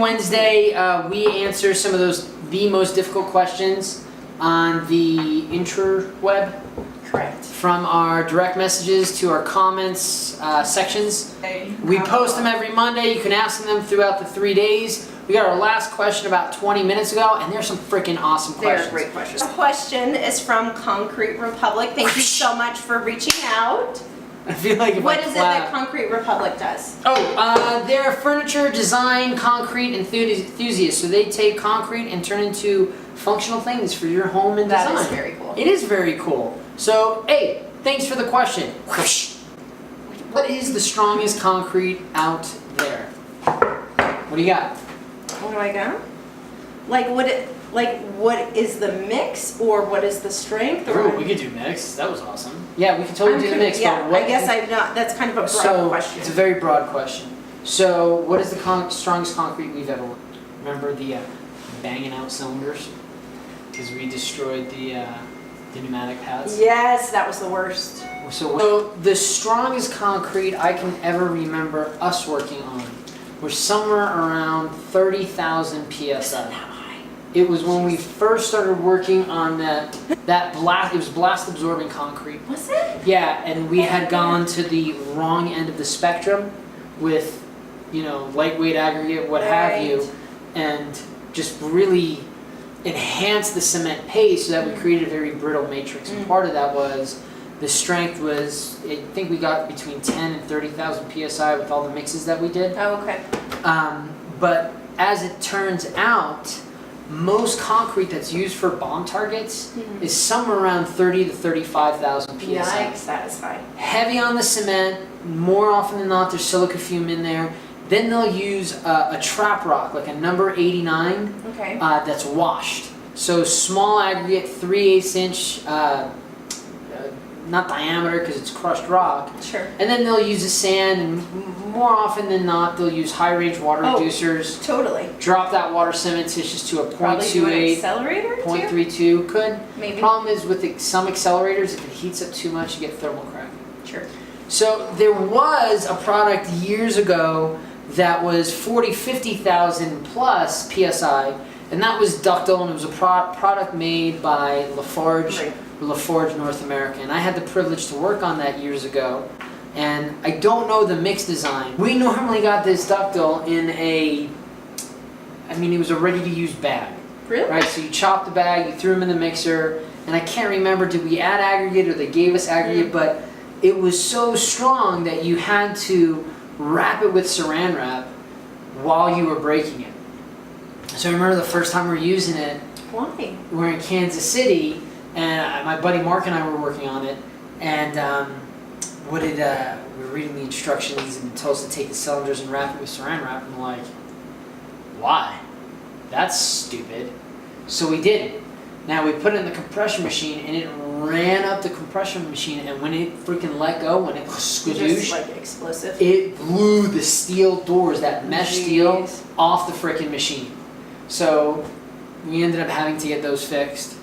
Wednesday, we answer some of the most difficult questions on the interweb. Correct. From our direct messages to our comments sections. We post them every Monday. You can ask them throughout the 3 days. We got our last question about 20 minutes ago, and there's some freaking awesome questions. They're great questions. The question is from Concrete Republic. Thank you so much for reaching out. I feel like if What I is it clap. that Concrete Republic does? They're furniture design concrete enthusiasts. So they take concrete and turn into functional things for your home and design. That is very cool. It is very cool. So, hey, thanks for the question. What is the strongest concrete out there? What do you got? What do I got? What is the mix, or what is the strength? Or Ooh, we could do mix. That was awesome. Yeah, we could totally do the mix. Yeah, but what I guess I'm not. That's kind of a broad so, question. it's a very broad question. So, what is the strongest concrete we've ever worked? Remember the banging out cylinders? Because we destroyed the pneumatic pads. Yes, that was the worst. So the strongest concrete I can ever remember us working on was somewhere around 30,000 psi. It was when we first started working on that blast. It was blast absorbing concrete. Was it? Yeah, and we had gone to the wrong end of the spectrum with, lightweight aggregate, what have you, and just really enhanced the cement paste so that we created a very brittle matrix. And part of that was the strength was, I think we got between 10 and 30,000 psi with all the mixes that we did. Oh, okay. But as it turns out, most concrete that's used for bomb targets is somewhere around 30 to 35,000 psi. Yikes, that is high. Heavy on the cement. More often than not, there's silica fume in there. Then they'll use a trap rock, like a number 89, Okay. that's washed. So small aggregate, 3/8 inch, not diameter because it's crushed rock. Sure. And then they'll use a sand, and more often than not, they'll use high range water reducers. Totally. Drop that water cementitious to a Probably do an 0.28, accelerator too? 0.32. Could. Maybe. Problem is with some accelerators, if it heats up too much, you get thermal cracking. Sure. So there was a product years ago that was 40, 50,000 plus PSI, and that was ductile, and it was a product made by Lafarge, Right. Lafarge North America. And I had the privilege to work on that years ago, and I don't know the mix design. We normally got this ductile in it was a ready-to-use bag. Really? Right, so you chop the bag, you threw them in the mixer, and I can't remember, did we add aggregate or they gave us aggregate, but it was so strong that you had to wrap it with saran wrap while you were breaking it. So I remember the first time we were using it, Why? we were in Kansas City, and my buddy Mark and I were working on it, and we were reading the instructions, and it told us to take the cylinders and wrap it with saran wrap, and we're like, why? That's stupid. So we did it. Now we put it in the compression machine, and it ran up the compression machine, and when it freaking let go, when it Just skadoosh, like explosive. it blew the steel doors, that mesh steel, Jeez. off the freaking machine. So we ended up having to get those fixed,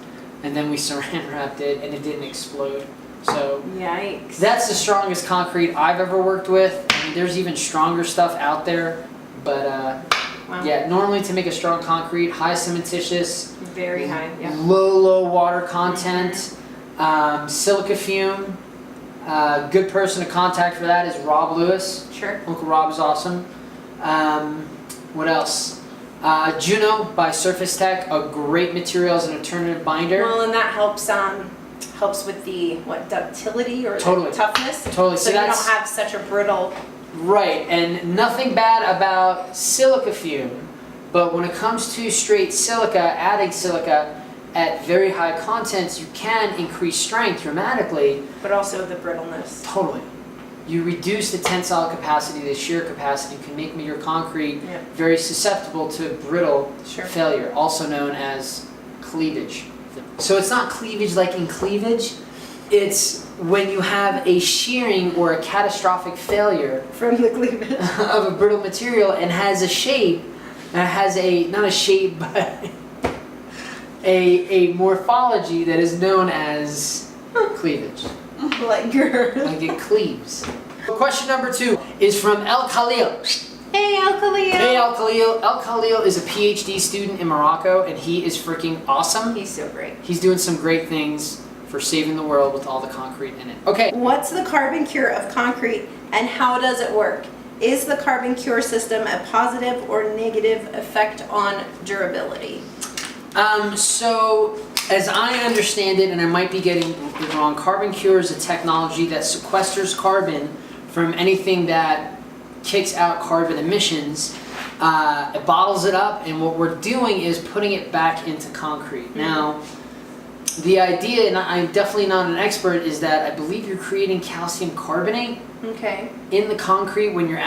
and then we saran wrapped it, and it didn't explode. So Yikes. that's the strongest concrete I've ever worked with. I mean, there's even stronger stuff out there, but Wow. yeah, normally to make a strong concrete, high cementitious, Very high. Yeah. low water content, silica fume. Good person to contact for that is Rob Lewis. Sure. Uncle Rob is awesome. What else? Juno by Surface Tech, a great material as an alternative binder. Well, and that helps with the ductility or Totally. the toughness. Totally. So See, you don't that's- have such a brittle. Right, and nothing bad about silica fume, but when it comes to straight silica, adding silica at very high contents, you can increase strength dramatically. But also the brittleness. Totally. You reduce the tensile capacity, the shear capacity, can make your concrete Yeah. very susceptible to brittle Sure. failure, also known as cleavage. So it's not cleavage like in cleavage, it's when you have a shearing or a catastrophic failure From the cleavage. of a brittle material and has a shape, not a shape, but a morphology that is known as cleavage. Like yours. Like it cleaves. Question number 2 is from El Khalil. Hey, El Khalil. Hey, Al Khalil. Al Khalil is a PhD student in Morocco, and he is freaking awesome. He's so great. He's doing some great things for saving the world with all the concrete in it. Okay. What's the carbon cure of concrete and how does it work? Is the carbon cure system a positive or negative effect on durability? So, as I understand it, and I might be getting it wrong, carbon cure is a technology that sequesters carbon from anything that kicks out carbon emissions. It bottles it up, and what we're doing is putting it back into concrete. Now, the idea, and I'm definitely not an expert, is that I believe you're creating calcium carbonate Okay. in the concrete when you're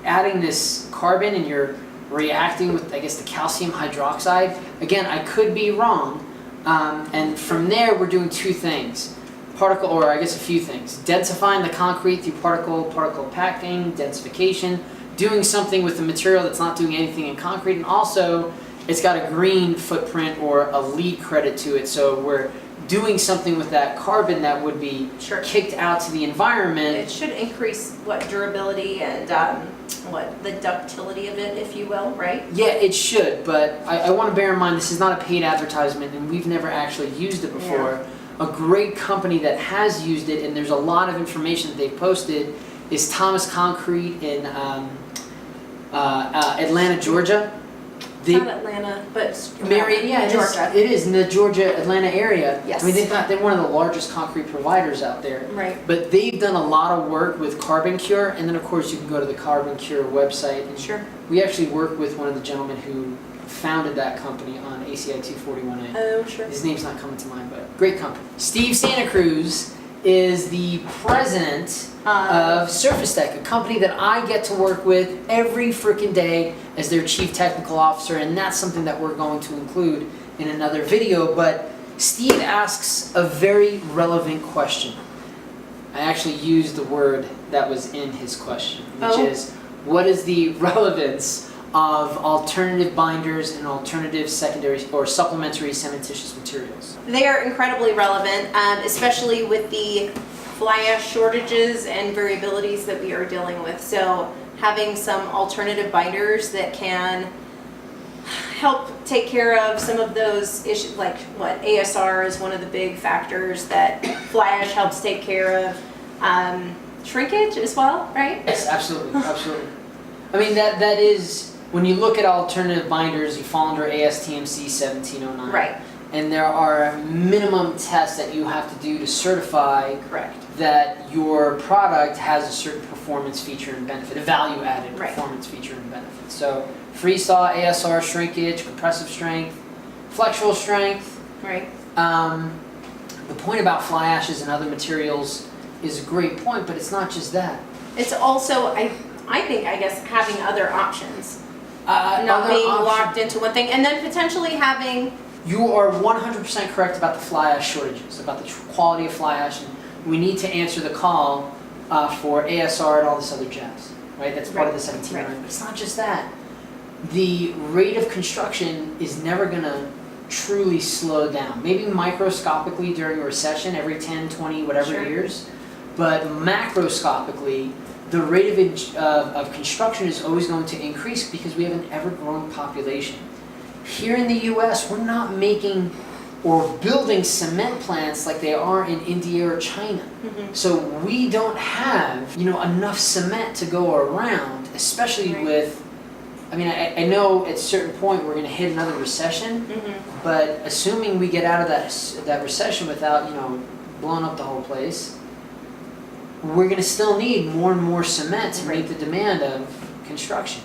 adding this carbon and you're reacting with, I guess, the calcium hydroxide. Again, I could be wrong. And from there, we're doing two things. A few things. Densifying the concrete through particle packing, densification, doing something with the material that's not doing anything in concrete, and also it's got a green footprint or a LEED credit to it, so we're doing something with that carbon that would be Sure. kicked out to the environment. It should increase durability and the ductility of it, if you will, right? Yeah, it should, but I want to bear in mind this is not a paid advertisement and we've never actually used it before. A great company that has used it, and there's a lot of information that they've posted, is Thomas Concrete in Atlanta, Georgia. Not Atlanta, but Georgia. It is in the Georgia, Atlanta area. Yes. I mean, they're one of the largest concrete providers out there. Right. But they've done a lot of work with Carbon Cure, and then of course you can go to the Carbon Cure website. And Sure. we actually worked with one of the gentlemen who founded that company on ACI 241A. Oh, sure. His name's not coming to mind, but great company. Steve Santa Cruz is the president of Surface Tech, a company that I get to work with every freaking day as their chief technical officer, and that's something that we're going to include in another video. But Steve asks a very relevant question. I actually used the word that was in his question, which is, what is the relevance of alternative binders and alternative secondary or supplementary cementitious materials? They are incredibly relevant, especially with the fly ash shortages and variabilities that we are dealing with. So having some alternative binders that can help take care of some of those issues, like ASR is one of the big factors that fly ash helps take care of. Shrinkage as well, right? Yes, absolutely, absolutely. I mean, that is, when you look at alternative binders, you fall under ASTMC 1709. Right. And there are minimum tests that you have to do to certify Correct. that your product has a certain performance feature and benefit, a value-added Right. performance feature and benefit. So freeze-thaw, ASR, shrinkage, compressive strength, flexural strength. Right. The point about fly ashes and other materials is a great point, but it's not just that. It's also, I guess, having other options. Not Other being option- locked into one thing, and then potentially having. You are 100% correct about the fly ash shortages, about the quality of fly ash, and we need to answer the call for ASR and all this other jazz, right? That's part of the 1709. Right. But it's not just that. The rate of construction is never going to truly slow down. Maybe microscopically during a recession every 10, 20, whatever Sure. years, but macroscopically, the rate of construction is always going to increase because we have an ever-growing population. Here in the US, we're not making or building cement plants like they are in India or China. Mm-hmm. So we don't have, enough cement to go around, especially Right. with, I know at a certain point we're going to hit another recession, Mm-hmm. but assuming we get out of that recession without, blowing up the whole place, we're going to still need more and more cement to meet the demand of construction.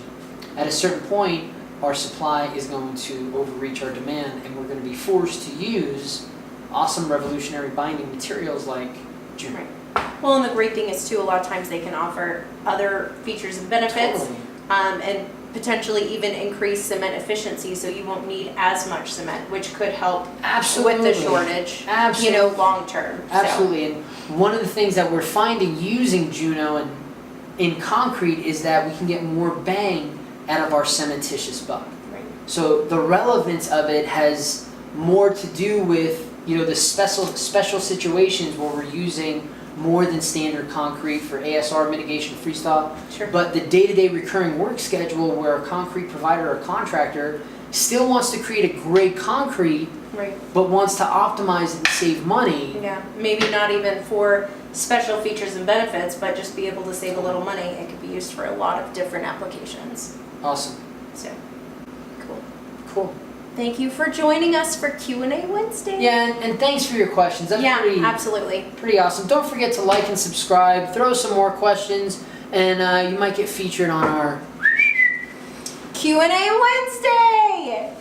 At a certain point, our supply is going to overreach our demand, and we're going to be forced to use awesome revolutionary binding materials like Juno. Right. Well, and the great thing is too, a lot of times they can offer other features and benefits, Totally. and potentially even increase cement efficiency, so you won't need as much cement, which could help Absolutely. with the shortage. Absolutely. Long term. So. Absolutely, and one of the things that we're finding using Juno and in concrete is that we can get more bang out of our cementitious buck. Right. So the relevance of it has more to do with the special situations where we're using more than standard concrete for ASR mitigation freestyle. Sure. But the day-to-day recurring work schedule where a concrete provider or contractor still wants to create a great concrete, Right. but wants to optimize it and save money. Yeah, maybe not even for special features and benefits, but just be able to save a little money. It could be used for a lot of different applications. Awesome. So, cool. Cool. Thank you for joining us for Q&A Wednesday. Yeah, and thanks for your questions. That's Yeah, pretty, absolutely. pretty awesome. Don't forget to like and subscribe. Throw some more questions, and you might get featured on our Q&A Wednesday!